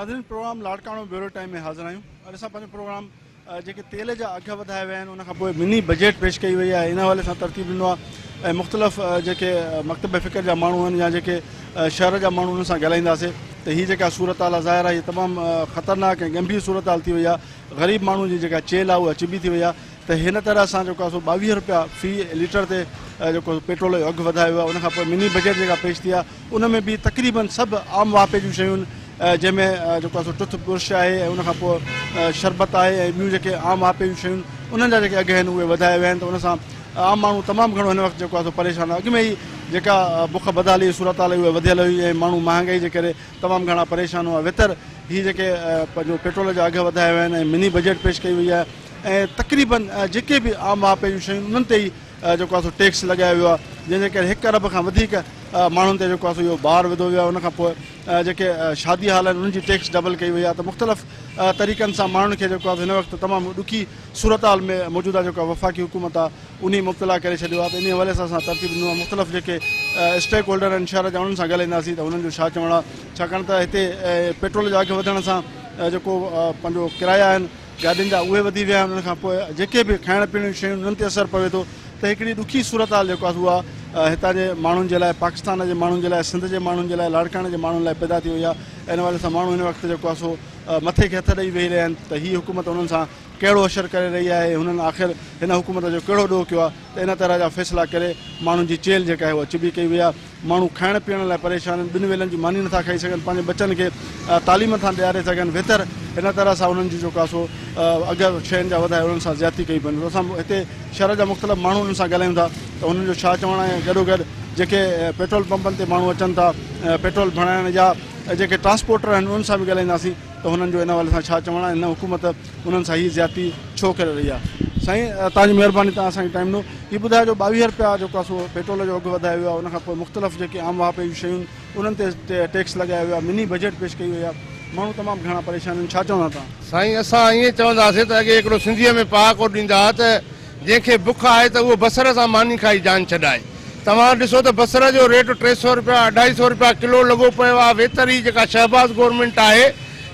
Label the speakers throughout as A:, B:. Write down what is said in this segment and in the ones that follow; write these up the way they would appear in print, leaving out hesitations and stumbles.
A: नाज़रीन programme Larkana bureau time में हाज़िर आहियूं और असां पंहिंजो प्रोग्राम जेके तेल जा अघ वधाया विया आहिनि उन खां पोइ मिनी बजट पेश कई वई आहे। इन हवाले सां तरतीब ॾिनो आहे ऐं मुख़्तलिफ़ जेके मकतब फ़िक्र जा माण्हू आहिनि या जेके शहर जा माण्हू उन्हनि सां ॻाल्हाईंदासीं त हीअ जेका सूरत हाल आहे ज़ाहिर आहे हीअ तमामु ख़तरनाक ऐं गंभीर सूरत हाल थी वई आहे। ग़रीब माण्हू जी जेका चेल आहे उहा चिबी थी वई आहे। त हिन तरह सां जेको आहे सो 22 रुपया फ़ी लीटर ते जेको पेट्रोल जो अघु वधायो वियो आहे। उनखां पोइ मिनी बजट जेका पेश थी आहे उन में बि तक़रीबन सभु आम वापे जूं शयूं जंहिंमें जेको आहे सो टुथ ब्रुश आहे ऐं उनखां पोइ शरबत आहे ऐं ॿियूं जेके आम वापे जूं शयूं उन्हनि जा जेके अघ आहिनि उहे वधाया विया आहिनि। त उन सां आम माण्हू तमामु घणो हिन वक़्तु जेको आहे सो परेशान आहे। अॻु में ई जेका बुख बदाली सूरत हाल उहे वधियल हुई ऐं माण्हू महांगाई जे करे तमामु घणा परेशान हुआ। वितर हीअ जेके पंहिंजो पेट्रोल जा अघ वधाया विया आहिनि ऐं मिनी बजट पेश कई वई आहे ऐं तक़रीबन जेके बि आम वापे जूं शयूं उन्हनि ते ई जेको आहे सो टैक्स लॻायो वियो आहे, जंहिंजे करे 1 अरब खां वधीक माण्हुनि ते जेको आहे सो इहो भार विधो वियो आहे। उनखां पोइ जेके शादी हाल आहिनि उन्हनि जी टैक्स डबल कई वई आहे। त मुख़्तलिफ़ तरीक़नि सां माण्हुनि खे जेको आहे हिन वक़्तु तमामु ॾुखी सूरत हाल में मौजूदा जेको वफ़ाक़ी हुकूमत आहे उन मुब्तला करे छॾियो आहे। त इन हवाले सां असां तरतीब ॾिनो आहे मुख़्तलिफ़ जेके स्टेक होल्डर आहिनि शहर जा उन्हनि सां ॻाल्हाईंदासीं त उन्हनि जो छा चवणु आहे, छाकाणि त हिते पेट्रोल जा अघु वधण सां जेको पंहिंजो किराया आहिनि गाॾियुनि जा उहे वधी विया आहिनि। उनखां पोइ जेके बि खाइण पीअण जूं शयूं उन्हनि ते असरु पवे थो। त हिकिड़ी ॾुखी सूरत हाल जेको आहे उहा हितां जे माण्हुनि जे लाइ, पाकिस्तान जे माण्हुनि जे लाइ, सिंध जे माण्हुनि जे लाइ, लाड़काणे जे माण्हुनि लाइ पैदा थी वई आहे। इन हवाले सां माण्हू हिन वक़्तु जेको आहे सो मथे खे हथ ॾेई वेही रहिया आहिनि त हीअ हुकूमत उन्हनि सां कहिड़ो असरु करे रही आहे, हुननि आख़िर हिन हुकूमत जो कहिड़ो ॾोह कयो आहे। त इन तरह जा फ़ैसिला करे माण्हुनि जी चेल जेका आहे उहा चिबी कई वई आहे। माण्हू खाइण पीअण लाइ परेशान आहिनि, 2 वेलनि जी मानी नथा खाई सघनि, पंहिंजे बचनि खे तालीम नथा ॾियारे सघनि। बहितर हिन तरह सां उन्हनि जी जेको आहे सो अगरि शयुनि जा वधाए उन्हनि सां ज़्यादती कई पवंदी। असां हिते शहर जा मुख़्तलिफ़ माण्हू उन्हनि सां ॻाल्हायूं था त उन्हनि जो छा चवणु आहे। गॾोगॾु जेके पेट्रोल पंपनि ते माण्हू अचनि था पेट्रोल भराइण जा जेके ट्रांसपोर्टर आहिनि उन्हनि सां बि ॻाल्हाईंदासीं त हुननि जो हिन हवाले सां छा चवणु आहे, हिन हुकूमत उन्हनि सां हीअ ज़्यादती छो करे रही आहे। साईं तव्हांजी महिरबानी, तव्हां असांखे टाइम ॾिनो। हीअ ॿुधायो जो 22 रुपया जेको आहे सो पेट्रोल जो अघु वधायो वियो आहे, उनखां पोइ मुख़्तलिफ़ जेके आम वापे जूं शयूं उन्हनि ते टैक्स लॻायो वियो आहे, मिनी बजट पेश कई वई आहे, माण्हू तमामु घणा परेशान आहिनि। छा चवंदा तव्हां?
B: साईं असां ईअं चवंदासीं त अॻे हिकिड़ो सिंधीअ में पहाको ॾींदा त जंहिंखे बुख आहे त उहो बसर सां मानी खाई जान छॾाए। तव्हां ॾिसो त बसर जो रेट 300 रुपया 250 रुपया किलो लॻो पियो आहे। वेतरी जेका शहबाज़ गवर्नमेंट आहे,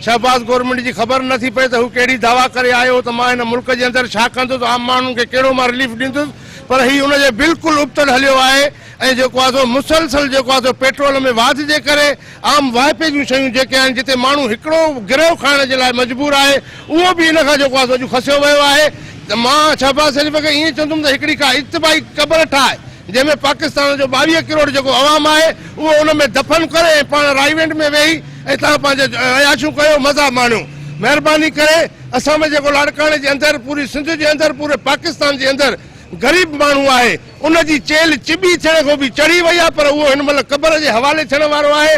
B: शहबाज़ गवर्नमेंट जी ख़बर नथी पए त हू कहिड़ी दावा करे आयो त मां हिन मुल्क जे अंदरि छा कंदुसि, आम माण्हुनि खे कहिड़ो मां रिलीफ ॾींदुसि, पर हीउ हुनजे बिल्कुलु उबतल हलियो आहे। ऐं जेको आहे सो मुसलसल जेको आहे सो पेट्रोल में वाध जे करे आम वाइपे जूं शयूं जेके आहिनि जिते माण्हू हिकिड़ो गिरह खाइण जे लाइ मजबूर आहे उहो बि हिन खां जेको आहे सो खसियो वियो आहे। त मां शहबाज़ शरीफ़ खे ईअं चवंदुमि त हिकिड़ी का इज्तिमाही क़बर ठाहे जंहिंमें पाकिस्तान जो 22 करोड़ जेको अवाम आहे उहो उन में दफ़न करे ऐं पाण राइवेंट में वेही ऐं तव्हां पंहिंजे अयाशूं कयो, मज़ा माणियो। महिरबानी करे असां में जेको लाड़काणे जे अंदरि, पूरी सिंध जे अंदरि, पूरे पाकिस्तान जे अंदरि ग़रीब माण्हू आहे उनजी चेल चिबी थियण खां बि चढ़ी वई आहे, पर उहो हिन महिल क़बर जे हवाले थियण वारो आहे।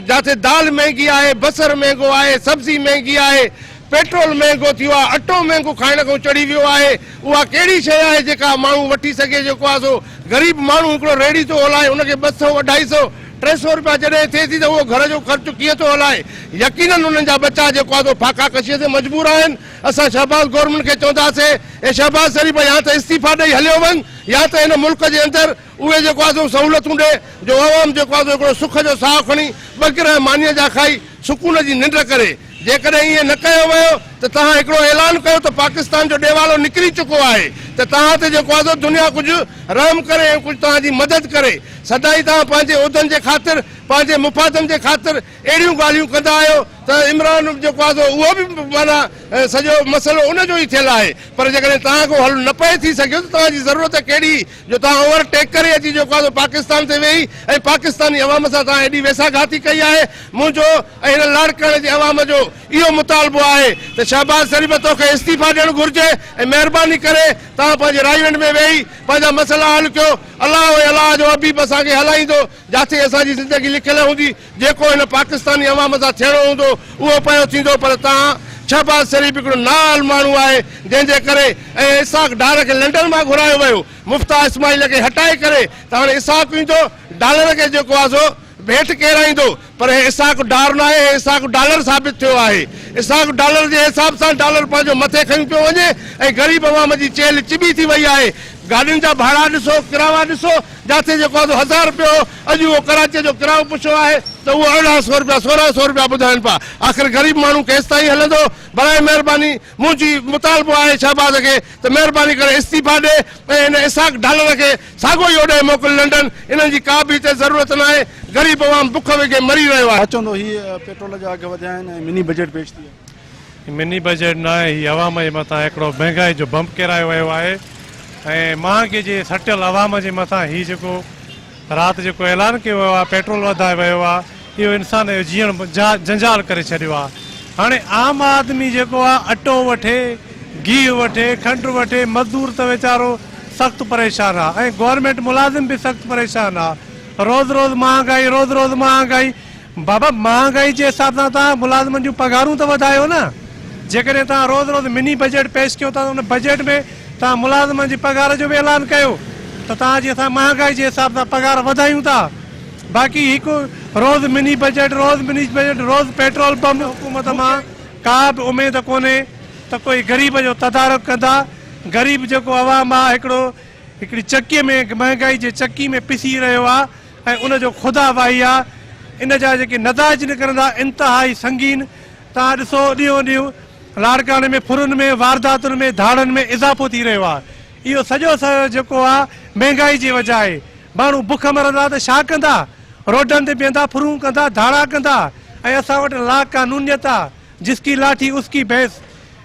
B: जिते दाल महांगी आहे, बसर महांगो आहे, सब्ज़ी महांगी आहे, पेट्रोल महांगो थियो आहे, अटो महांगो खाइण खां चढ़ी वियो आहे। उहा कहिड़ी शइ आहे जेका माण्हू वठी सघे? जेको आहे सो ग़रीब माण्हू हिकिड़ो रेड़ी थो हलाए, उनखे 200 250 300 रुपया जॾहिं थिए थी त उहो घर जो ख़र्चु कीअं थो हलाए? यकीननि उन्हनि जा बचा जेको आहे सो फाका कशीअ ते मजबूर आहिनि। असां शहबाज़ गवर्नमेंट खे चवंदासीं ऐं शहबाज़ शरीफ़ या त इस्तीफ़ा ॾेई हलियो वञ या त हिन मुल्क जे अंदरि उहे जेको आहे सो सहूलियतूं ॾे जो अवाम जेको आहे सो हिकिड़ो सुख जो साह खणी 2 गिरह मानीअ जा खाई सुकून जी निंड करे। जेकॾहिं ईअं न कयो वियो त तव्हां हिकिड़ो ऐलान कयो त पाकिस्तान जो ॾेवालो निकिरी चुको आहे, त तव्हां ते जेको आहे दुनिया कुझु रहम करे ऐं कुझु तव्हांजी मदद करे। सदाई तव्हां पंहिंजे उहिदनि जे ख़ातिर, पंहिंजे मुफ़ादनि जे ख़ातिर अहिड़ियूं ॻाल्हियूं कंदा आहियो त इमरान जेको आहे उहो बि माना सॼो मसइलो उनजो ई थियल आहे। पर जेकॾहिं तव्हांखां हल न पए थी सघियो त तव्हांजी ज़रूरत कहिड़ी जो तव्हां ओवरटेक करे अची जेको आहे पाकिस्तान ते वेही ऐं पाकिस्तानी अवाम सां तव्हां एॾी वेसाघाती कई आहे। मुंहिंजो ऐं हिन लाड़काणे जे अवाम जो इहो मुतालबो आहे त शहबाज़ शरीफ़ तोखे इस्तीफ़ा ॾियणु घुरिजे ऐं महिरबानी करे तव्हां पंहिंजे राइवेंट में वेही पंहिंजा मसइला हल कयो। अलाह अलाह जो हबीब असांखे हलाईंदो, जिथे असांजी ज़िंदगी लिखियल हूंदी, जेको हिन पाकिस्तानी अवाम सां थियणो हूंदो उहो पियो थींदो। पर तव्हां शहबाज़ शरीफ़ हिकिड़ो नाल माण्हू आहे जंहिंजे करे ऐं इसाक डार खे लंडन मां घुरायो वियो, मुफ्ता इस्माइल खे हटाए करे त हाणे इसाक ईंदो, डॉलर खे जेको आहे सो हेठि केराईंदो। पर इसाक डार न आहे, इसाक डॉलर साबित थियो आहे। इसाक डॉलर जे हिसाब सां डॉलर पंहिंजो मथे खणी पियो वञे ऐं ग़रीब अवाम जी चेल चिबी थी वई आहे। गाॾियुनि जा भाड़ा ॾिसो, किरावा ॾिसो, जिथे जेको 1000 रुपयो अॼु उहो कराची जो किरायो पुछियो आहे त उहो 1800 रुपया 1600 रुपया ॿुधाइनि पिया। आख़िर ग़रीब माण्हू केसि ताईं हलंदो? बराए महिरबानी मुंहिंजी मुतालबो आहे शहबाज़ खे त महिरबानी करे इस्तीफ़ा ॾे ऐं हिन इसाक डॉलर खे साॻियो ई ओॾे मोकिल लंडन। इन्हनि जी का बि हिते ज़रूरत न आहे। ग़रीब अवाम बुख वेगे मरी रहियो आहे।
A: छा चवंदो हीअ पेट्रोल जा अघ वधिया आहिनि ऐं मिनी बजट पेश थी आहे?
C: मिनी बजट न आहे, हीअ अवाम जे मथां हिकिड़ो महांगाई जो बम्प किरायो वियो आहे ऐं महांगे जे सटियल अवाम जे मथां हीउ जेको राति जेको ऐलान कयो वियो आहे पेट्रोल वधाए वियो आहे, इहो इंसान जो जीअण जंजाल करे छॾियो आहे। हाणे आम आदमी जेको आहे अटो वठे, गिहु वठे, खंडु वठे, मज़दूर त वीचारो सख़्तु परेशान आहे ऐं गवर्नमेंट मुलाज़िम बि सख़्तु परेशान आहे। रोज़ रोज़ महांगाई, रोज़ रोज़ महांगाई। बाबा महांगाई जे हिसाब सां तव्हां मुलाज़िमनि जूं पघारूं त वधायो न। जेकॾहिं तव्हां रोज़ रोज़ मिनी बजट पेश कयो था, उन बजट में तव्हां मुलाज़िमनि जी पघार जो बि ऐलान कयो त तव्हांजी असां महांगाई जे हिसाब सां पघार वधायूं था। बाक़ी हिकु रोज़ मिनी बजट, रोज़ पेट्रोल पंप। हुकूमत मां का बि उमेद कोन्हे त कोई ग़रीब जो तदारुक कंदा। ग़रीब जेको अवाम आहे हिकिड़ी चकीअ में, महांगाई जे चकी में पिसी रहियो आहे ऐं उनजो ख़ुदा वाही आहे। इन जा जेके नताइज निकिरंदा इंतिहाई संगीन। तव्हां ॾिसो ॾींहों ॾींहुं लाड़काने में, फुरुनि में, वारदातुनि में, धाड़नि में इज़ाफ़ो थी रहियो आहे। इहो सॼो जेको आहे महांगाई जी वजह आहे। माण्हू बुख मरंदा त छा कंदा? रोडनि ते बीहंदा, फुरूं कंदा, धाड़ा कंदा ऐं असां वटि ला कानूनियत आहे, जिसकी लाठी उसकी भैंस।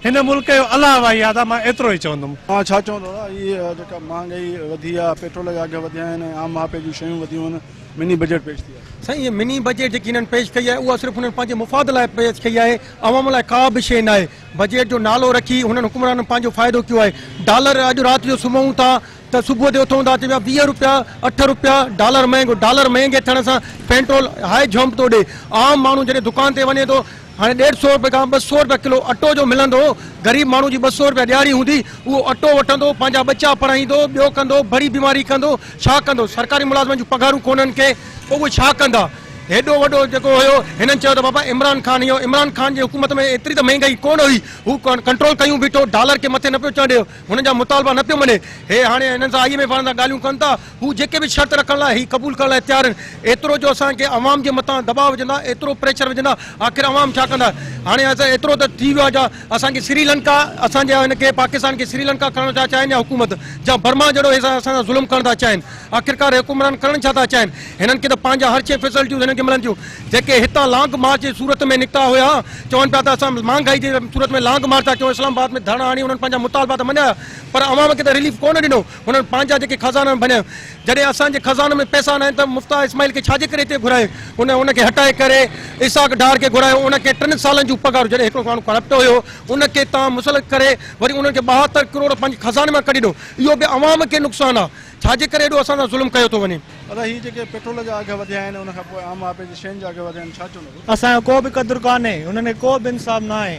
C: हिन मुल्क जो अलाह वाही आहे। मां एतिरो ई चवंदुमि।
A: तव्हां छा चवंदो हीअ जेका महांगाई वधी आहे, पेट्रोल जा अघ वधिया आहिनि, आम मापे जूं शयूं वधियूं आहिनि, मिनी बजट पेश थी आहे?
D: साईं ये मिनी बजट जेकी हिननि पेश कई आहे उहा सिर्फ़ु हुननि पंहिंजे मुफ़ाद लाइ पेश कई आहे। अवाम लाइ का बि शइ न आहे। बजट जो नालो रखी हुननि हुकुमराननि पंहिंजो फ़ाइदो कयो आहे। डॉलर अॼु राति जो सुम्हूं था त सुबुह जो उथूं था त 20 रुपया 8 रुपया डॉलर महांगो। डॉलर महांगे थियण सां पेट्रोल हाई जंप थो ॾे। आम माण्हू जॾहिं दुकान ते वञे थो, हाणे 150 रुपए खां 200 रुपया किलो अटो जो मिलंदो, ग़रीब माण्हू जी 200 रुपया ॾियारी हूंदी, उहो अटो वठंदो, पंहिंजा बच्चा पढ़ाईंदो, ॿियो कंदो, बड़ी बीमारी कंदो, छा कंदो? सरकारी मुलाज़िमनि जूं पघारूं कोन्हनि के, पोइ उहे छा कंदा? हेॾो वॾो जेको हुयो हिननि चयो त बाबा इमरान ख़ान इहो, इमरान ख़ान जी हुकूमत में एतिरी त महांगाई कोन हुई, हू कंट्रोल कयूं बीठो, डॉलर खे मथे न पियो चढ़ियो, हुननि जा मुतालबा न पियो मञे। हे हाणे हिननि सां IMF वारनि सां ॻाल्हियूं कनि था, हू जेके बि शर्त रखण लाइ ही क़बूल करण लाइ तयारु आहिनि। एतिरो जो असांखे अवाम जे मथां दबाव विझंदा, एतिरो प्रेशर विझंदा, आख़िर अवाम छा कंदा? हाणे असां एतिरो त थी वियो आहे जा असांखे श्रीलंका, असांजे हिनखे पाकिस्तान खे श्रीलंका करणु था चाहिनि या हुकूमत जा बर्मा जहिड़ो असां ज़ुल्म करणु था चाहिनि। आख़िरकार हुकुमरान करणु छा था चाहिनि? हिननि खे त पंहिंजा हर शइ फैसिलिटियूं हिननि खे मिलनि थियूं। जेके हितां लॉन्ग मार्च जे सूरत में निकिता हुया, चवनि पिया त असां महांगाई जे सूरत में लॉन्ग मार्च था कयूं, इस्लामाबाद में धरना हणी हुननि पंहिंजा मुतालबा त मञिया, पर अवाम खे त रिलीफ कोन ॾिनो। हुननि पंहिंजा जेके खज़ाना भञिया, जॾहिं असांजे खज़ाने में पैसा न आहिनि त मुफ्ता इस्माइल खे छाजे करे हिते घुराए? हुनखे हटाए करे इसाक डार खे घुरायो, उनखे 3 सालनि जूं पघारूं, जॾहिं हिकिड़ो माण्हू करप्ट हुयो उनखे तव्हां मुसलत करे वरी उनखे 72 करोड़ पंहिंजे खज़ाने में कढी ॾिनो। इहो बि अवाम खे नुक़सानु आहे। छाजे करे एॾो असां सां ज़ुल्म कयो थो वञे?
A: दादा हीअ जेके पेट्रोल जा अघ वधिया आहिनि, उनखां पोइ आम मापे जी शयुनि जा अघ वधिया आहिनि, छा चवंदो?
E: असांजो को बि क़दुरु कान्हे, हुननि को बि इंसाफ़ न आहे।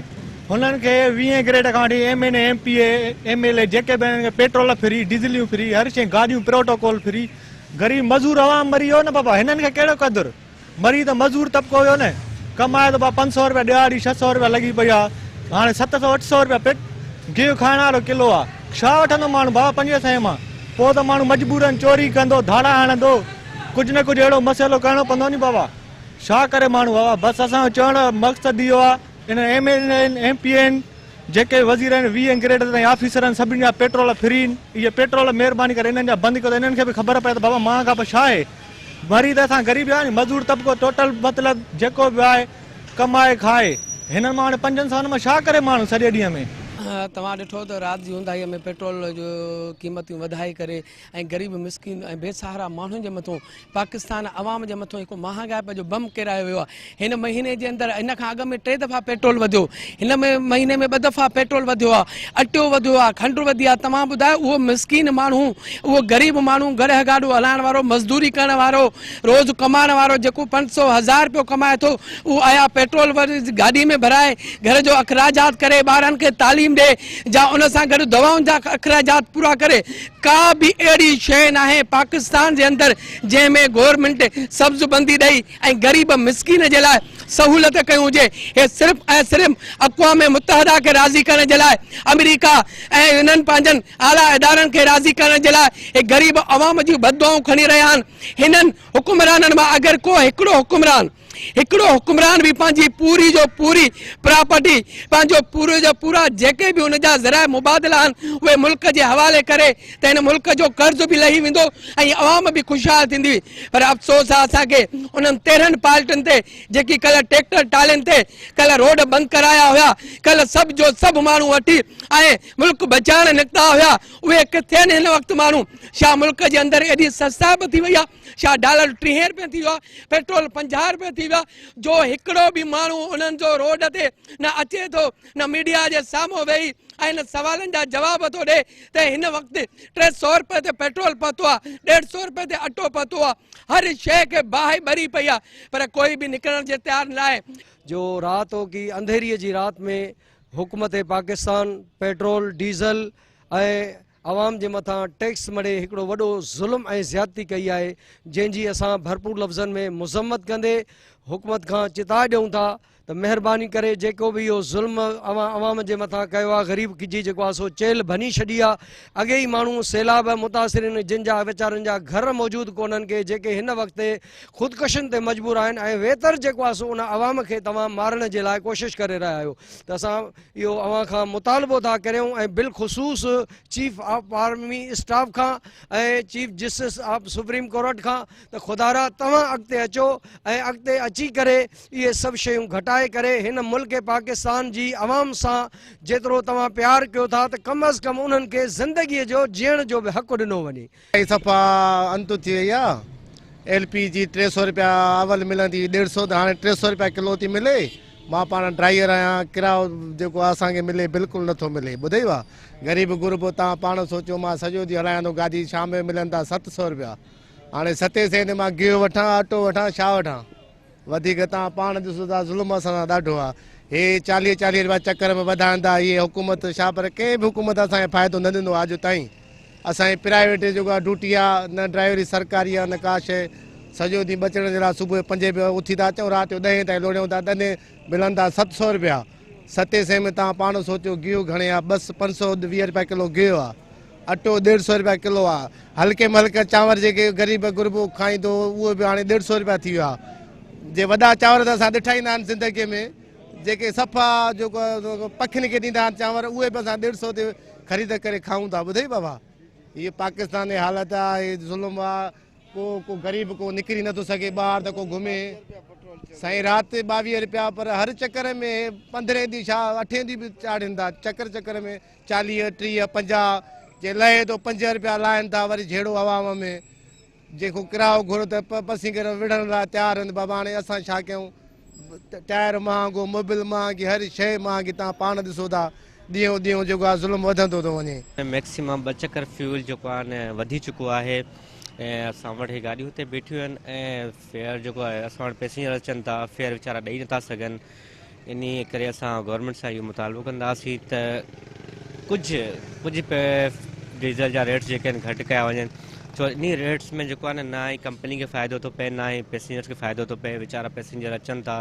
E: हुननि खे 20 ग्रेड खां वठी MNA MPA MLA जेके बि आहिनि, पेट्रोल फ्री, डीज़लियूं फ्री, हर शइ, गाॾियूं प्रोटोकॉल फ्री। ग़रीब मज़दूर अवाम मरी वियो न बाबा, हिननि खे कहिड़ो क़दुरु? मरी त मज़दूर तबिको हुयो न, कमाए त 500 रुपया ॾियारी, 600 रुपया लॻी पई आहे, हाणे 700-800 रुपया पेट गिहु खाइण वारो किलो आहे। छा वठंदो माण्हू बाबा 500 मां? पोइ त माण्हू मजबूरन चोरी कंदो, धाड़ा हणंदो, कुझु न कुझु अहिड़ो मसइलो करिणो पवंदो नी बाबा। छा करे माण्हू बाबा? बसि असांजो चवण जो मक़सदु इहो आहे, इन MLA MPA जेके वज़ीर आहिनि 20 ग्रेड ताईं ऑफिसर आहिनि, सभिनी जा पेट्रोल फ्री आहिनि। इहे पेट्रोल महिरबानी करे इन्हनि जा बंदि कयो त इन्हनि खे बि ख़बर पए त बाबा मां खां पोइ छा आहे। मरी त असां ग़रीब आहियूं, मज़दूर तबिको टोटल मतिलबु जेको बि आहे कमाए खाए। हिननि मां हाणे 5 सालनि में छा करे माण्हू सॼे ॾींहं में?
F: तव्हां ॾिठो त राति जी ऊंदाहीअ में पेट्रोल जो क़ीमतियूं वधाए करे ऐं ग़रीब मिसकिन ऐं बेसहारा माण्हुनि जे मथां पाकिस्तान अवाम जे मथां हिकु महांगाई जो बम किरायो वियो आहे। हिन महीने जे अंदरि हिन खां अॻु में 3 दफ़ा पेट्रोल वधियो, हिन महीने में 2 दफ़ा पेट्रोल वधियो आहे, अटो वधियो आहे, खंडु वधी आहे। तव्हां ॿुधायो उहो मिसकिन माण्हू, उहो ग़रीब माण्हू, गॾु गाॾो हलाइण वारो, मज़दूरी करण वारो, रोज़ कमाइण वारो, जेको 500-1000 रुपयो कमाए थो, उहो आया पेट्रोल वरी गाॾी में भराए घर जो अखराजात करे, ॿारनि खे तालीम ॾे जा उन सां गॾु दवाउनि जा अखराजात पूरा करे। का बि अहिड़ी शइ न आहे पाकिस्तान जे अंदरि जंहिंमें गवर्नमेंट सब्ज़ बंदी ॾेई ऐं ग़रीब मिसकिन जे लाइ सहूलियत कयूं हुजे। हे सिर्फ़ु ऐं सिर्फ़ु अक़वाम मुत्तहिदा खे राज़ी करण जे लाइ, अमेरिका ऐं हिननि पंहिंजनि आला इदारनि खे राज़ी करण जे लाइ हे ग़रीब अवाम जूं बददुआऊं खणी रहिया आहिनि। हिननि हुकुमराननि मां अगरि को हिकिड़ो हुकुमरान भी पंहिंजी पूरी जो पूरी प्रॉपर्टी, पंहिंजो पूरे जो पूरा जेके भी उनजा ज़राए मुबादला आहिनि उहे मुल्क जे हवाले करे त हिन मुल्क जो कर्ज़ भी लही वेंदो ऐं अवाम भी खुशहाल थींदी। पर अफ़सोस आहे असांखे उन्हनि 13 पार्टियुनि ते जेकी कल्ह ट्रैक्टर टालियुनि ते कल्ह रोड बंदि कराया हुआ, कल्ह सभु जो सभु माण्हू वठी ऐं मुल्क बचाइण निकिता हुआ, उहे किथे आहिनि हिन वक़्तु माण्हू? छा मुल्क जे अंदरि एॾी सस्ताई थी वई आहे? छा डॉलर 30 रुपए थी वियो आहे? पेट्रोल 50 रुपए थी वियो आहे? जो हिकिड़ो भी माण्हू उन्हनि जो रोड ते न अचे थो, न मीडिया जे साम्हूं वेही ऐं इन सवालनि जा जवाब थो ॾे त हिन वक़्तु 300 रुपए ते पेट्रोल पहुतो आहे, 150 रुपए ते अटो पहुतो आहे, हर शइ खे बाहि भरी पई आहे, पर कोई भी निकिरण जे तयारु न आहे।
G: जो रात हो की अंधेरीअ जी रात में हुकूमत पाकिस्तान पेट्रोल डीज़ल ऐं आवाम जे मथां टैक्स मड़े हिकिड़ो वॾो ज़ुल्म ऐं ज़्यादती कई आहे, जंहिंजी असां भरपूर लफ़्ज़नि में मुज़म्मत कंदे हुकूमत खां चिता ॾियूं था त महिरबानी करे जेको भी इहो ज़ुल्म अवाम जे मथां कयो आहे, ग़रीब जी जेको आहे सो चेल भनी छॾी आहे। अॻे ई माण्हू सैलाब मुतासिरीन जिन जा वीचारनि जा घर मौजूदु कोन्हनि के जेके हिन वक़्तु ख़ुदकशियुनि ते मजबूर आहिनि ऐं वेतर जेको आहे सो उन अवाम खे तव्हां मारण जे लाइ कोशिशि करे रहिया आहियो। त असां इहो अवां खां मुतालबो था करियूं ऐं बिलख़ुसूस चीफ ऑफ आर्मी स्टाफ खां ऐं chief justice of supreme court खां त खुदारा तव्हां अॻिते अचो ऐं अॻिते अची करे इहे सभु शयूं घटाए करे हिन मुल्क पाकिस्तान जी अवाम सां जेतिरो तव्हां प्यार कयो था त कम अज़ कम उन्हनि खे ज़िंदगीअ जो जीअण जो बि हक़ ॾिनो वञे।
B: सफ़ा अंत थी वई आहे। LPG 300 रुपया अवल मिलंदी, 150 त हाणे 300 रुपया किलो थी मिले। मां पाण ड्राइवर आहियां, किरायो जेको असांखे मिले बिल्कुलु नथो मिले। ॿुधायो आहे ग़रीब गुरबो तव्हां पाण सोचियो, मां सॼो ॾींहुं हलायां थो गाॾी, शाम में मिलनि था 700 रुपया। हाणे 700 ते मां गिहु वठां, अटो वठां, छा वठां? वधीक तव्हां पाण ॾिसो था ज़ुल्म असां सां ॾाढो आहे। हे 40-40 रुपया चकर में वधाइनि था इहे हुकूमत। छा पर कंहिं बि हुकूमत असांखे फ़ाइदो न ॾिनो अॼु ताईं। असांजी प्राइवेट जेको आहे ड्यूटी आहे, न ड्राइवरी सरकारी आहे, न का शइ। सॼो ॾींहुं बचण जे लाइ सुबुह 5 बजे उथी था अचूं, राति जो 10 ताईं लोड़ियूं था, तॾहिं मिलनि था 700 रुपया। 700 में तव्हां पाण सोचियो गिहु घणे आहे? बसि 520 रुपया किलो गिहु आहे। अटो 150 रुपया किलो आहे। हल्के में हल्का चांवर जेके ग़रीब गुरबो खाईंदो उहो बि हाणे 150 रुपया थी वियो आहे। जे वॾा चांवर त असां ॾिठा ई न आहिनि ज़िंदगीअ में, जेके सफ़ा जेको पखियुनि खे ॾींदा आहिनि चांवर, उहे बि असां 150 ते ख़रीद करे खाऊं था। ॿुधई बाबा, हीअ पाकिस्तान जी हालत आहे, हीअ ज़ुल्म आहे। को ग़रीब को निकिरी नथो सघे ॿाहिरि त को घुमे। साईं राति 22 रुपया, पर हर चकर में 15 ॾींहं छा 8 ॾींहं बि चाढ़नि था। चकर में 40, 30, 50 जे लहे थो 5 रुपया लाहिनि था। वरी जहिड़ो अवाम में जेको किरायो घुरो त पसी करे विढ़ण लाइ तयारु आहिनि। बाबा हाणे असां छा कयूं? टायर महांगो, मोबिल महांगी, हर शइ महांगी। तव्हां पाण ॾिसो था ॾींहों ॾींहों जेको आहे ज़ुल्म वधंदो थो वञे।
H: मैक्सिमम 2 चकर फ्यूल जेको आहे न वधी चुको आहे ऐं असां वटि हे गाॾियूं हुते बीठियूं आहिनि ऐं फेयर जेको आहे असां वटि पैसेंजर अचनि था, फेयर वीचारा ॾेई नथा सघनि। इन करे असां गवर्नमेंट सां इहो मुतालबो कंदासीं त कुझु डीज़ल जा रेट्स जेके आहिनि घटि कया वञनि। छो इन रेट्स में जेको आहे न ई कंपनी खे फ़ाइदो थो पए, न ई पैसेंजर्स खे फ़ाइदो थो पए। वीचारा पैसेंजर अचनि था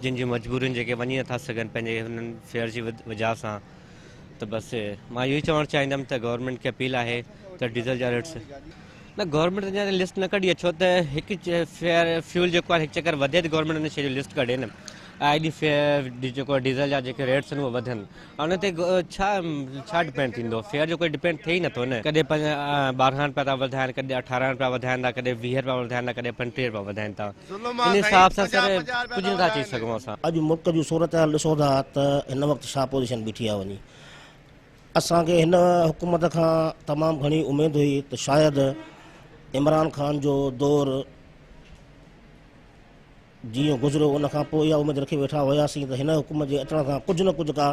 H: जिन जी मजबूरियुनि जेके वञी नथा सघनि पंहिंजे हुननि फेयर जी वजह सां। त बसि मां इहो ई चवणु चाहींदुमि त गवर्नमेंट खे अपील आहे त डीज़ल जा रेट्स न गवर्नमेंट अञा लिस्ट न कढी आहे। छो त हिकु फेयर फ्यूल जेको आहे 1 चकर वधे त गवर्नमेंट हिन शइ जो लिस्ट कढे न। एॾी फेयर जेको डीज़ल जा जेके रेट्स आहिनि उहे वधनि, उन ते छा डिपेंड थींदो? फेयर जो कोई डिपेंड थिए ई नथो न। कॾहिं 12 रुपया था वधाइनि, कॾहिं 18 रुपया वधाइनि था, कॾहिं 20 रुपया वधाइनि था, कॾहिं 35 रुपया वधाइनि था। इन हिसाब सां सर कुझु नथा चई सघूं असां।
I: अॼु मुल्क जी सूरत हाल ॾिसो था त हिन वक़्तु छा पोज़ीशन बीठी आहे वञी। असांखे हिन हुकूमत खां तमामु घणी उमेदु हुई त शायदि इमरान ख़ान जो दौरु जीअं गुज़रियो उन खां पोइ इहा उमेदु रखी वेठा हुआसीं त हिन हुकूमत जे अचण खां कुझु न कुझु का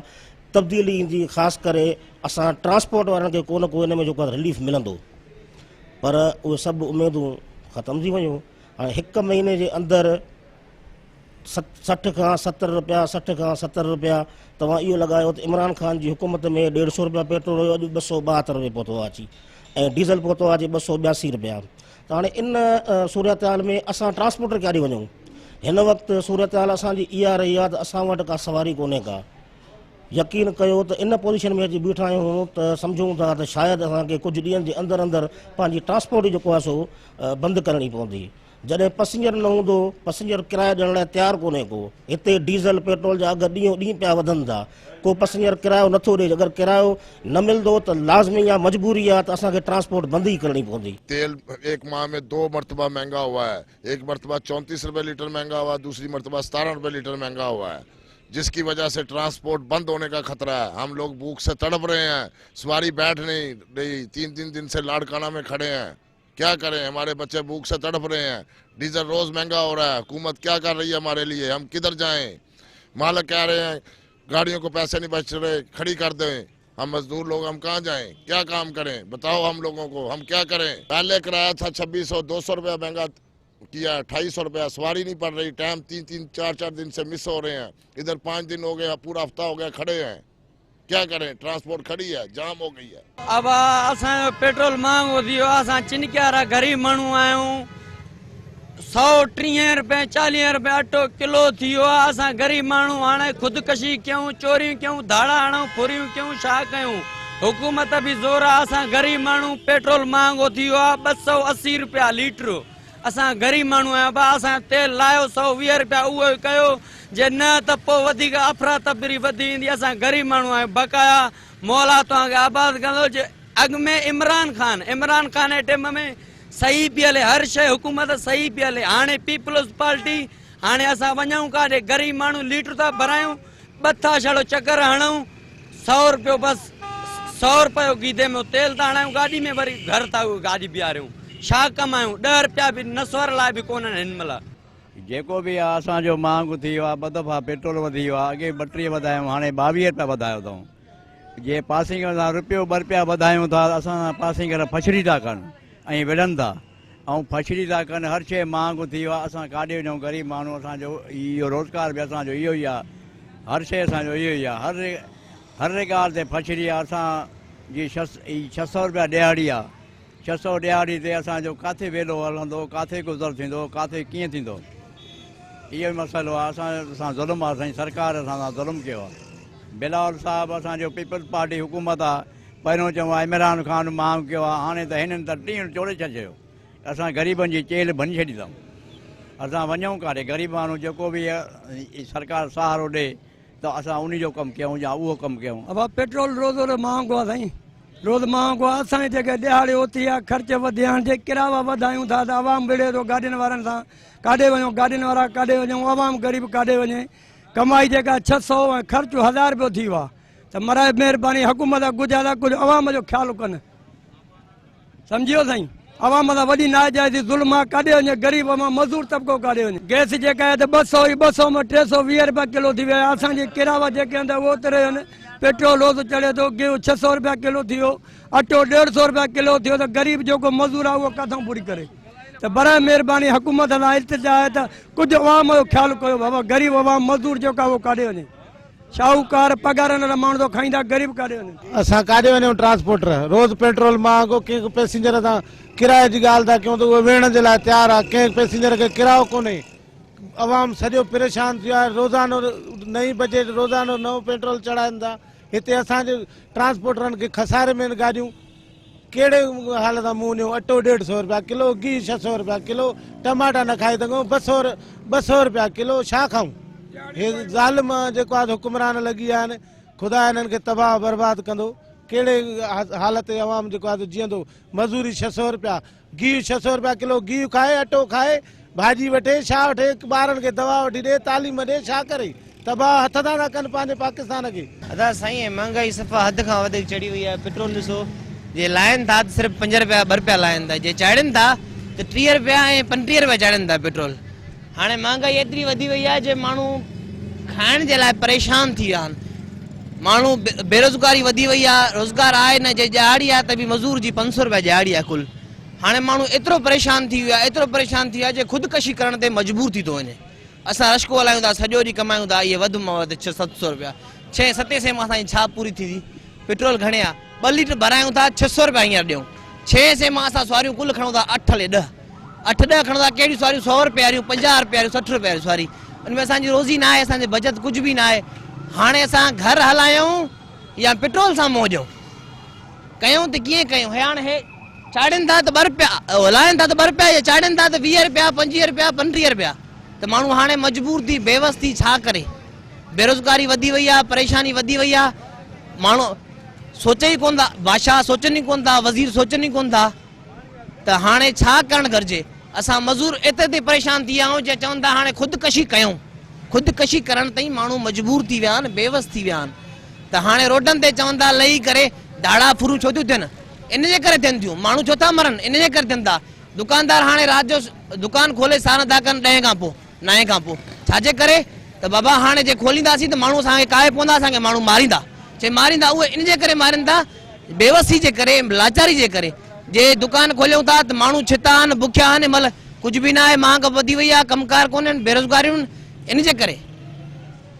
I: तब्दीली ईंदी। ख़ासि करे असां ट्रांसपोर्ट वारनि खे को न को हिन में जेको आहे रिलीफ मिलंदो, पर उहे सभु उमेदूं ख़तमु थी वियूं। हाणे 1 महीने जे अंदरि 60 खां 70 रुपया 60 खां 70 रुपया तव्हां इहो लॻायो त इमरान ख़ान जी हुकूमत में 150 रुपया पेट्रोल हुयो, अॼु 272 रुपये पहुतो आहे अची, ऐं डीज़ल पहुतो आहे 282 रुपया। त हाणे इन सूरत हाल में असां ट्रांसपोर्टर काॾे वञूं? हिन वक़्तु सूरत हाल असांजी इहा रही आहे त असां वटि का सवारी कोन्हे का। यकीन कयो त इन पोजीशन में अची बीठा आहियूं त सम्झूं था त शायदि असांखे कुझु ॾींहंनि जे अंदरि अंदरि पंहिंजी ट्रांसपोर्ट जेको आहे सो बंदि करणी पवंदी। जॾहिं पैसेंजर न हूंदो, पैसेंजर किरायो ॾियण लाइ तयारु कोन्हे को। हिते डीज़ल पेट्रोल जा अघु ॾींहों ॾींहुं पिया वधनि था, को पैसेंजर किरायो नथो ॾिए। अगरि किरायो न मिलंदो त लाज़मी आहे, मजबूरी आहे त असांखे ट्रांसपोर्ट बंदि ई करणी पवंदी।
J: तेल एक माह में 2 मरतबा महंगा हुआ है। एक मरतबा 34 रुपये लीटर महंगा हुआ, दूसरी मरतबा 17 रुपये लीटर महंगा हुआ है, जिसकी वजह से ट्रांसपोर्ट बंद होने का खतरा है। हम लोग भूख से तड़प रहे हैं, सवारी बैठ नहीं रही, 3-3 दिन से लाड़काना में खड़े हैं। क्या करें, हमारे बच्चे भूख से तड़प रहे हैं। डीजल रोज महंगा हो रहा है, हुकूमत क्या कर रही है हमारे लिए? हम किधर जाएं? मालिक कह रहे हैं गाड़ियों को पैसे नहीं बच रहे, खड़ी कर दें। हम मजदूर लोग हम कहाँ जाएं, क्या काम करें? बताओ हम लोगों को, हम क्या करें? पहले किराया था 2600, 200 रुपया महंगा किया, 2800 रुपया। सवारी नहीं पड़ रही, टाइम 3-3, 4-4 दिन से मिस हो रहे हैं। इधर 5 दिन हो गया, पूरा हफ्ता हो गया खड़े हैं। क्या करें? ट्रांसपोर्ट खड़ी है, जाम हो गई है।
K: अब असां पेट्रोल महंगो थी वियो, असां चिनकियारा गरीब माण्हू आहियूं। 130 रुपए 40 रुपए अटो किलो थी वियो आहे। असां गरीब माण्हू हाणे ख़ुदकशी कयूं, चोरियूं कयूं, धाड़ा हणूं, फुरियूं कयूं, छा कयूं? हुकूमत बि ज़ोर आहे। असां गरीब माण्हू, पेट्रोल महंगो थी वियो आहे, 280 रुपया लीटर। असां गरीब माण्हू आहियूं, असां तेल लायो 120 रुपया, उहो ई कयो। जे न त पोइ वधीक अफरा तफरी वधी ईंदी। असां गरीब माण्हू आहियूं, बकाया मौला तव्हांखे आबाद कंदो। जे अॻु में इमरान ख़ान जे टाइम में सही पई हले, हर शइ हुकूमत सही पई हले। हाणे पीपल्स पार्टी, हाणे असां वञूं काॾे, गरीब माण्हू लीटर था भरायूं, 2 था छड़ो चकर हणूं, 100 रुपयो बसि, 100 रुपयो गीदे में तेल था हणायूं गाॾी में, वरी घर था गाॾी बीहारियूं। छा कमायूं? 10 रुपया बि नसवर लाइ बि कोन्हनि हिन महिल।
L: जेको बि आहे असांजो महांगो थी वियो आहे, 2 दफ़ा पेट्रोल वधी वियो आहे। अॻे 32 वधायूं, हाणे 22 रुपया वधायो अथऊं। जे पासिंगर सां रुपयो 2 रुपया वधायूं था, असां पासिंगर फछड़ी था कनि ऐं विढ़नि था, ऐं फछड़ी था कनि। हर शइ महांगो थी वियो आहे। असां काॾे वञूं गरीब माण्हू? असांजो इहो रोज़गार बि असांजो इहो ई आहे, हर शइ असांजो इहो ई आहे। हर ॻाल्हि ते फछड़ी आहे। असांजी 600 रुपया ॾियाड़ी आहे। 600 ॾियाड़ी ते असांजो किथे वेलो हलंदो, किथे गुज़र थींदो, किथे कीअं थींदो? इहो ई मसइलो आहे। असां ज़ुल्म आहे, असांजी सरकार असां सां ज़ुल्म कयो आहे। बिलावल साहिबु असांजो पीपल्स पार्टी हुकूमत आहे। पहिरियों चऊं इमरान ख़ान महांगो कयो आहे, हाणे त हिननि त टीं चोड़े छॾियो। असां ग़रीबनि जी चेल भञी छॾी अथऊं। असां वञूं काॾे? ग़रीब माण्हू जेको बि सरकार सहारो ॾे त असां उन जो कमु कयूं या उहो कमु कयूं।
K: अब पेट्रोल रोज़ रोज़ महंगो आहे साईं, रोज़ महंगो आहे। असांजी जेके ॾियाड़ी होती आहे, ख़र्च वधिया आहिनि। जे किराया वधायूं था त आवाम विढ़े थो गाॾियुनि वारनि सां। काॾे वञूं? गाॾियुनि वारा काॾे वञूं? आवाम ग़रीब काॾे वञे? कमाई जेका 600 ऐं ख़र्चु 1000 रुपयो थी वियो आहे। त मराए महिरबानी हुकूमत गुज़ारा कुझु आवाम जो ख़्यालु कनि, सम्झियो साईं? आवाम सां वॾी नाजाइज़ी ज़ुल्म आहे। काॾे वञे गरीब आवाम, मज़दूर तबिको काॾे वञे? गैस जेका आहे त 200 में 320 रुपया किलो थी विया। असांजे किराया जेके आहिनि उहो ओतिरे आहिनि। पेट्रोल रोज़ चढ़े थो, गेहूं 600 रुपया किलो थी वियो, अटो 150 रुपया किलो थियो। त गरीब जेको मज़दूर आहे उहो किथां पूरी करे? त बराए महिरबानी हुकूमत लाइ इल्तिजा आहे त कुझु आवाम जो ख़्यालु कयो। बाबा गरीब आवाम, मज़दूर जेको आहे उहो काॾे वञे? शाहूकार पगारनि वारा माण्हू तो खाईंदा, गरीब काॾे वञनि?
M: असां काॾे वञूं? ट्रांसपोर्टर रोज़ पेट्रोल महांगो। कंहिं पैसेंजर सां किराए जी ॻाल्हि था कयूं त उहो वेहण जे लाइ तयारु आहे। कंहिं पैसेंजर खे किरायो कोन्हे। आवाम सॼो परेशान थी वियो आहे। रोज़ानो नई बजट, रोज़ानो नओं पेट्रोल चढ़ाइनि था। हिते असांजे ट्रांसपोर्टरनि खे खसारे में गाॾियूं कहिड़े हाल सां मुंहुं ॾियूं? अटो 150 रुपया किलो, गिहु 600 रुपया किलो, टमाटा न खाई सघूं, 200 रुपया किलो। छा खाऊं? हे ज़ालिम जेको आहे हुकुमरान लॻी आहिनि। ख़ुदा हिननि खे तबाह बर्बाद कंदो। कहिड़े हालत आवाम जेको आहे जीअंदो? मज़दूरी 600 रुपया, गिहु 600 रुपया किलो, गिहु खाए, अटो खाए, भाॼी वठे, छा वठे? ॿारनि खे दवा वठी ॾे, तालीम ॾे, छा करे? तबाह हथ था न कनि पंहिंजे पाकिस्तान खे।
N: अदा साईं महंगाई सफ़ा हद खां वधीक चढ़ी वई आहे। पेट्रोल ॾिसो, जे लाइनि था त सिर्फ़ु 5 रुपया 2 रुपया लाइनि था, जे चाढ़नि था त 30 रुपया ऐं 35 रुपया चाढ़नि था पेट्रोल। हाणे महंगाई एतिरी वधी वई आहे जे माण्हू खाइण जे लाइ परेशान थी विया आहिनि। माण्हू बेरोज़गारी वधी वई आहे, रोज़गार आहे न। जे ॾियाड़ी आहे त बि मज़दूर जी 500 रुपया ॾियाड़ी आहे कुल। हाणे माण्हू एतिरो परेशान थी वियो आहे, एतिरो परेशान थी वियो आहे जे ख़ुदकशी करण ते मजबूर थी थो वञे। असां रश्को हलायूं था, सॼो ॾींहुं कमायूं था, इहे वधि में वधि 600-700 रुपया। 6-7 में असांजी छा पूरी थींदी? पेट्रोल घणे आहे? 2 लीटर भरायूं था, 600 रुपया हींअर ॾियूं। 6 में असां सवारियूं कुल खणूं था 8-10, 8-10 खणूं था। कहिड़ियूं सवारियूं 100 रुपया वारियूं, 50 रुपया वारियूं, 60 रुपया वारी सवारी। उनमें असांजी रोज़ी न आहे, असांजी बचत कुझु बि न आहे। हाणे असां घर हलायूं या पेट्रोल सां मौजूं कयूं त कीअं कयूं? हाणे हे चाढ़नि था त 2 रुपया, हलाइनि था त 2 रुपया, या चाढ़नि था त 20 रुपया, 25 रुपया, 35 रुपया। त माण्हू हाणे मजबूर थी, बेवस थी, छा करे? बेरोज़गारी वधी वई आहे, परेशानी वधी वई आहे। माण्हू सोचे ई कोन था, बादशाह सोचनि ई कोन था, वज़ीर सोचनि ई कोन था। त हाणे छा करणु घुरिजे? असां मज़दूर एतिरे ते परेशान थी विया आहियूं जे चवनि था हाणे ख़ुदकशी कयूं। ख़ुदकशी करण ताईं माण्हू मजबूर थी विया आहिनि, बेवस थी विया आहिनि। त हाणे रोडनि ते चवनि था लही करे दाड़ा फुरूं छो थियूं थियनि? इन जे करे थियनि थियूं। माण्हू छो था मरनि? इन जे करे थियनि था। दुकानदार हाणे राति जो दुकान खोले सार था कनि 10 खां पोइ, 9 खां पोइ। छाजे करे? त बाबा हाणे जे खोलींदासीं त माण्हू असांखे काहे पवंदा, असांखे माण्हू मारींदा। चए मारींदा, उहे इन जे करे मारनि था, बेवसी जे करे, लाचारी जे करे। जे दुकान खोलियूं था त माण्हू छिता आहिनि, बुखिया आहिनि, महिल कुझु बि न आहे, महांग वधी वई आहे, कमकार कोन्हनि, बेरोज़गारियूं इन जे करे।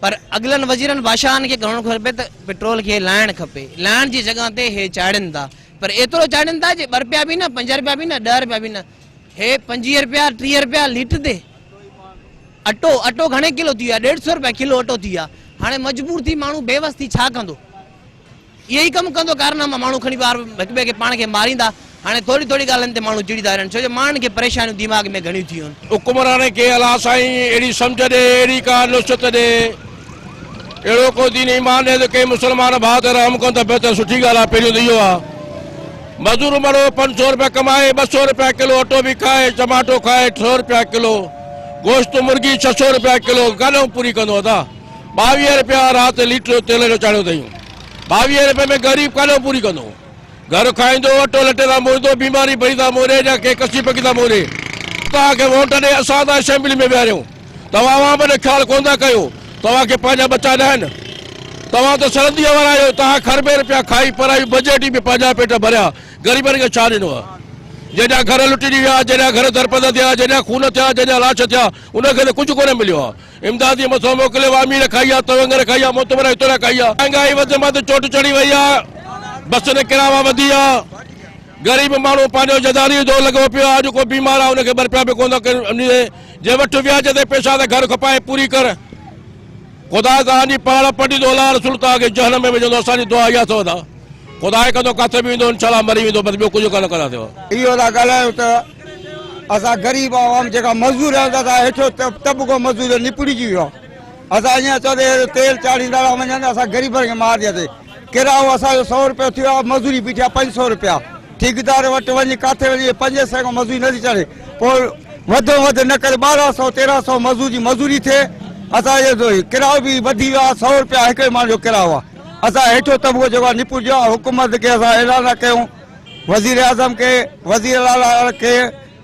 N: पर अॻिलनि वज़ीरनि बादशाहनि खे करणु खपे त पेट्रोल खे लाइणु खपे। लाइण जी जॻह ते हे चाढ़नि था, पर एतिरो चाढ़नि था जे 2 रुपया बि न, 5 रुपया बि न, 10 रुपया बि न। हे 25 रुपया, 30 रुपया लीटर ते। अटो घणे किलो थी वियो आहे? 150 रुपया किलो अटो थी वियो आहे। हाणे मजबूर थी माण्हू बेवस थी, छा कंदो? इहे ई कमु कंदो कारनामा। माण्हू खणी ॿार हिक ॿिए खे पाण खे मारींदा। हाणे थोरी ॻाल्हियुनि ते माण्हू चिड़ी था रहनि, छो जो माण्हुनि खे परेशानियूं दिमाग़ में घणियूं थी वियूं आहिनि।
B: हुकुमरान खे अला साईं अहिड़ी सम्झ ॾे, अहिड़ी का नुस्रत ॾे, अहिड़ो को दीन ईमान ॾे त के मुस्लमान भाउ ते रहम कनि त बहितर सुठी ॻाल्हि आहे। पहिरियों त इहो आहे, मज़दूर माण्हू 500 रुपया कमाए, 200 रुपया किलो अटो बि खाए, टमाटो खाए, 100 रुपया किलो गोश्त मुर्गी, 600 रुपया किलो, काॾों पूरी कंदो अदा? 22 रुपया राति लीटर तेल जो चाढ़ियो अथई। 22 रुपये में ग़रीब काॾों पूरी कंदो? घर खाईंदो, अटो लटे था मोड़ींदो, बीमारी पई था मोड़े, या के कसी पकी था मोड़े। तव्हांखे वोट ॾे, असां था असेंबली में विहारियूं, तव्हां आवाम ॾे ख़्यालु कोन था कयो। तव्हांखे पंहिंजा बचा न आहिनि, तव्हां त सरहदीअ वारा आहियो। तव्हां खरबे रुपया खाई पढ़ाई बजट ई बि पंहिंजा पेट भरिया, ग़रीबनि खे छा ॾिनो आहे? जंहिंजा घर लुटिजी विया, जंहिंजा घर दरपद थिया, जंहिंजा खून थिया, जंहिंजा लाश थिया, उनखे त कुझु कोन मिलियो आहे। इमदादी मथां मोकिलियो, अमीर खाई आहे, तवंगर खाई आहे, मोतबर हितोरा खाई आहे। महांगाई वधि मथे चोट चढ़ी वई आहे, बसनि किरावा वधी आहे, ग़रीब माण्हू पंहिंजो जदारी दो लॻो पियो आहे। अॼु को बीमार आहे, उनखे 2 रुपया बि कोन था। जे वठि व्याज ते पैसा त घर खपाए पूरी कर। ख़ुदा तव्हांजी पाण पढ़ी दो अलाह रसूल तव्हांखे जहन्नम में विझंदो। असांजी दुआ इहा अथव था, ख़ुदा कंदो किथे बि वेंदो, इंशाअल्लाह मरी वेंदो, बस ॿियो कुझु कोन कंदा थियो।
O: इहो था ॻाल्हायूं त असां ग़रीब आवाम जेका मज़दूर रहंदा था, हेठो तबिको मज़दूर निपड़िजी वियो आहे। असां ईअं चवंदे तेल चाढ़ींदा था वञनि, असां ग़रीबनि खे मार ॾियासीं। किरायो असांजो 100 रुपया थियो आहे, मज़दूरी बीठी आहे 500 रुपया। ठेकेदार वटि वञी किथे वञी 500 खां मज़दूरी नथी चढ़े, पोइ वधि वधि न करे 1200-1300 मज़दूरी थिए। असांजो किरायो बि वधी वियो आहे, 100 रुपया हिकिड़े माण्हू जो किरायो आहे। असां हेठो तबिको जेको आहे निपुजियो आहे। हुकूमत खे असां ऐलान कयूं, वज़ीर आज़म खे, वज़ीर आला खे,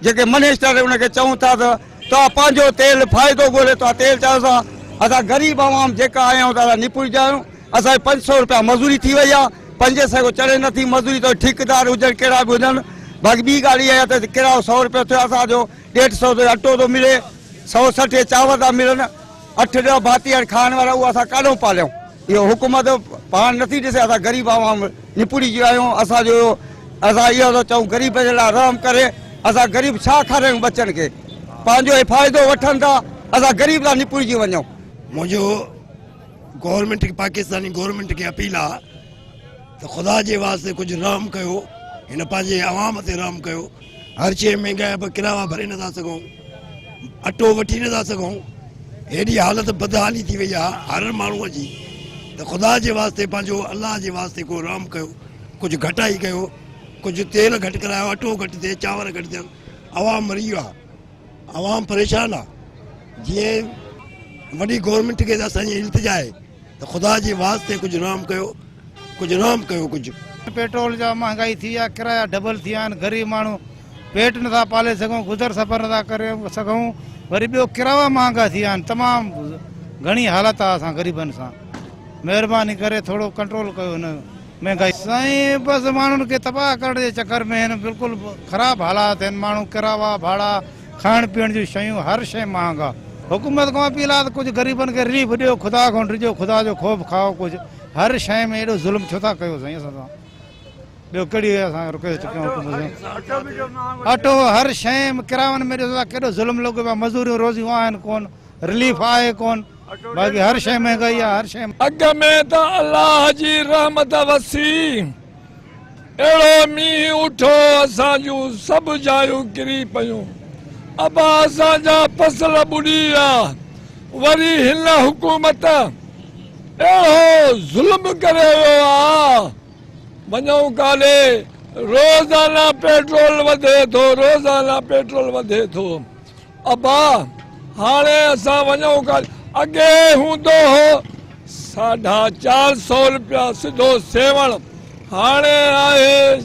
O: जेके मिनिस्टर उनखे चऊं था त तव्हां पंहिंजो तेल फ़ाइदो ॻोल्हे, तव्हां तेल चाढ़ो। असां ग़रीब आवाम जेका आहियूं त निपुजिया आहियूं। असांजी 500 रुपया मज़दूरी थी वई आहे, 500 खां चढ़े नथी मज़दूरी। त ठेकेदार हुजनि, कहिड़ा बि हुजनि। बाक़ी ॿी ॻाल्हि इहा आहे त किरायो 100 रुपया थियो, असांजो 150 जो अटो थो मिले, 160 चांवर था मिलनि, 8-10 भाती खाइण वारा, उहा असां काॾों पालियूं? इहो हुकूमत पाण नथी ॾिसे। असां ग़रीब आवाम निपुड़िजी विया आहियूं। असां इहो थो चऊं, ग़रीब जे लाइ रहम करे। असां ग़रीब छा खारायूं बच्चनि खे? पंहिंजो ई फ़ाइदो वठनि था, असां ग़रीब था निपुड़िजी वञूं।
P: मुंहिंजो गवर्नमेंट खे, पाकिस्तानी गवर्नमेंट खे अपील आहे त ख़ुदा जे वास्ते कुझु रहम कयो, हिन पंहिंजे आवाम ते रहम कयो। हर शइ महांगाई, किराया भरे नथा सघूं, अटो वठी नथा सघूं, हेॾी हालत बदहाली थी वई आहे हर माण्हूअ जी। त ख़ुदा जे वास्ते, पंहिंजो अलाह जे वास्ते को रहम कयो, कुझु घटाई कयो, कुझु तेल घटि करायो, अटो घटि थिए, चांवर घटि थियनि। आवाम मरी वियो आहे, आवाम परेशान आहे। जीअं वॾी गवर्नमेंट खे असांजी इल्तिजा आहे त ख़ुदा जे वास्ते कुझु रहम कयो, कुझु रहम कयो। कुझु
Q: पेट्रोल जा महांगाई थी आहे, किराया डबल थी विया आहिनि, ग़रीब माण्हू पेट नथा पाले सघूं, गुज़र सफ़र नथा करे सघूं। वरी ॿियो किराया महांगा थी विया आहिनि, तमामु घणी हालत आहे असां ग़रीबनि सां। महिरबानी करे थोरो कंट्रोल कयो हिन महांगाई। साईं बसि माण्हुनि खे तबाह करण जे चकर में आहिनि, बिल्कुलु ख़राबु हालात आहिनि। माण्हू किराया भाड़ा, खाइण पीअण जूं शयूं, हर शइ महांगा। हुकूमत को अपील आहे त कुझु ग़रीबनि खे रिलीफ ॾियो, ख़ुदा खां ॾिजो, ख़ुदा जो ख़ौफ़ खाओ। कुझु हर शइ में एॾो ज़ुल्म छो था कयो साईं? असां ॿियो कहिड़ी असां रिक्वेस्ट कयूं हुकूमत सां? अटो हर शइ में किरावनि में ॾिसो था केॾो ज़ुल्म लॻो पियो आहे। मज़दूरियूं रोज़ियूं आहिनि कोन, रिलीफ आहे कोन, बाक़ी हर शइ महांगाई आहे। हर शइ
R: अॻ में त अलाह जी रहमत वसी, अहिड़ो मींहुं उठो असां जूं सभु जायूं किरी पयूं। अबा असांजा फसल ॿुॾी विया। वरी हिन हुकूमत अहिड़ो ज़ुल्म करे वियो आहे, वञूं काॾे रोज़ाना पेट्रोल वधे थो, रोज़ाना पेट्रोल वधे थो। अबा हाणे असां वञूं काॾे? अॻे हूंदो हो 450 रुपया सिधो सेवण, हाणे आहे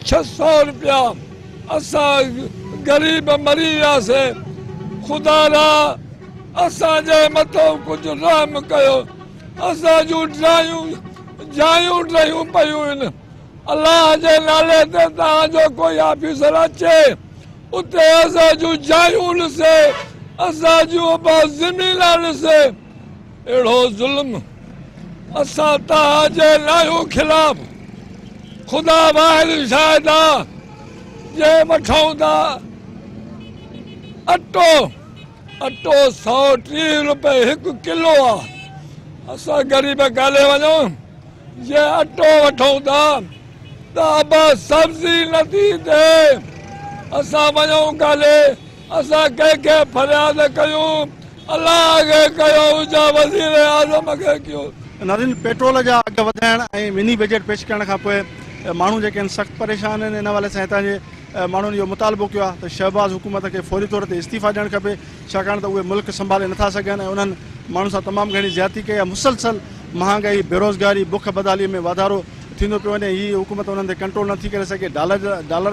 R: 600 रुपया। असां गरीब मरी वियासीं। ख़ुदा रा असांजे मथां कुझु रहम कयो। असां जूं जायूं ड्रायूं पयूं आहिनि। अलाह जे नाले ते तव्हांजो कोई ऑफिसर अचे, उते असां जूं जायूं ॾिसे, असां जूं ज़मीन ॾिसे। अहिड़ो ज़ुल्म असां तव्हांजे लायूं ख़िलाफ़। ख़ुदा वाहिद शाहिद आहे, जे वठूं था अटो 130 रुपए 1 किलो आहे। असां ग़रीब काॾे वञूं? जे अटो वठूं था त अब सब्ज़ी नथी थिए। असां वञूं काॾे? असां कंहिंखे फरियाद कयूं? अलाह खे कयूं या वज़ीर आज़म खे कयूं?
A: नाज़रीन, पेट्रोल जा अघ वधाइण ऐं मिनी बजट पेश करण खां पोइ माण्हू जेके आहिनि सख़्तु परेशान आहिनि। इन हवाले सां हितां जे माण्हुनि इहो मुतालबो कयो आहे त शहबाज़ हुकूमत खे फौरी तौर ते इस्तीफ़ा ॾियणु खपे, छाकाणि त उहे मुल्क संभाले नथा सघनि ऐं उन्हनि माण्हुनि सां तमामु घणी ज़्यादती कई आहे। मुसलसल महांगाई, बेरोज़गारी, बुख बदाली में वाधारो थींदो पियो वञे। हीअ हुकूमत उन्हनि ते कंट्रोल नथी करे सघे। डॉलर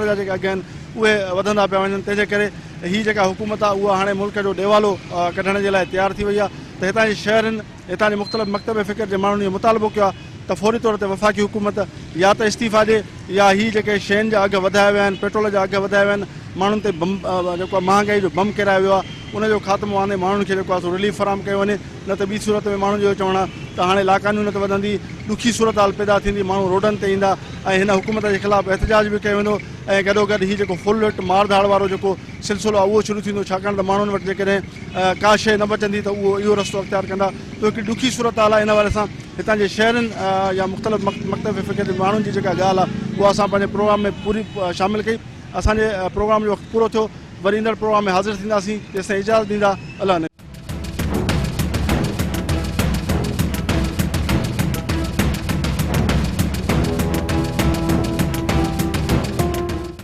A: जा जेके अघ आहिनि उहे वधंदा पिया वञनि। तंहिंजे करे हीअ जेका हुकूमत आहे उहा हाणे मुल्क जो ॾेवालो कढण जे लाइ तयारु थी वई आहे। त हितां जे शहरनि, हितां जे मुख़्तलिफ़ मकतब फ़िक्र जे माण्हुनि इहो मुतालबो कयो आहे त फौरी तौर ते वफ़ाक़ी हुकूमत या त इस्तीफ़ा ॾिए या हीअ जेके शयुनि जा अघ वधाया विया आहिनि, पेट्रोल जा अघ वधाया विया आहिनि, माण्हुनि ते जेको आहे महांगाई जो बम किरायो वियो आहे, उनजो ख़ात्मो आने माण्हुनि खे जेको आहे सो रिलीफ फराहम कयो वञे। न त ॿी सूरत में माण्हुनि जो चवणु आहे त हाणे लाकानूनियत वधंदी, ॾुखी सूरत हाल पैदा थींदी, माण्हू रोडनि ते ईंदा ऐं हिन हुकूमत जे ख़िलाफ़ु एहतजाज बि कयो वेंदो। ऐं गॾोगॾु हीअ जेको फुल वेट मार धाड़ वारो जेको सिलसिलो आहे उहो शुरू थींदो, छाकाणि त माण्हुनि वटि जेकॾहिं का शइ न बचंदी त उहो इहो रस्तो अख़्तियार कंदा। त हिकिड़ी ॾुखी सूरत हाल आहे। इन हवाले सां हितां जे शहरनि या मुख़्तलिफ़ मकतब फ़िक्र जे माण्हुनि जी जेका ॻाल्हि आहे उहा असां पंहिंजे प्रोग्राम में पूरी शामिलु कई। असांजे प्रोग्राम जो वक़्तु पूरो थियो। वरी ईंदड़ प्रोग्राम में हाज़िर थींदासीं। जेसिताईं इजाज़त ॾींदा अलाह।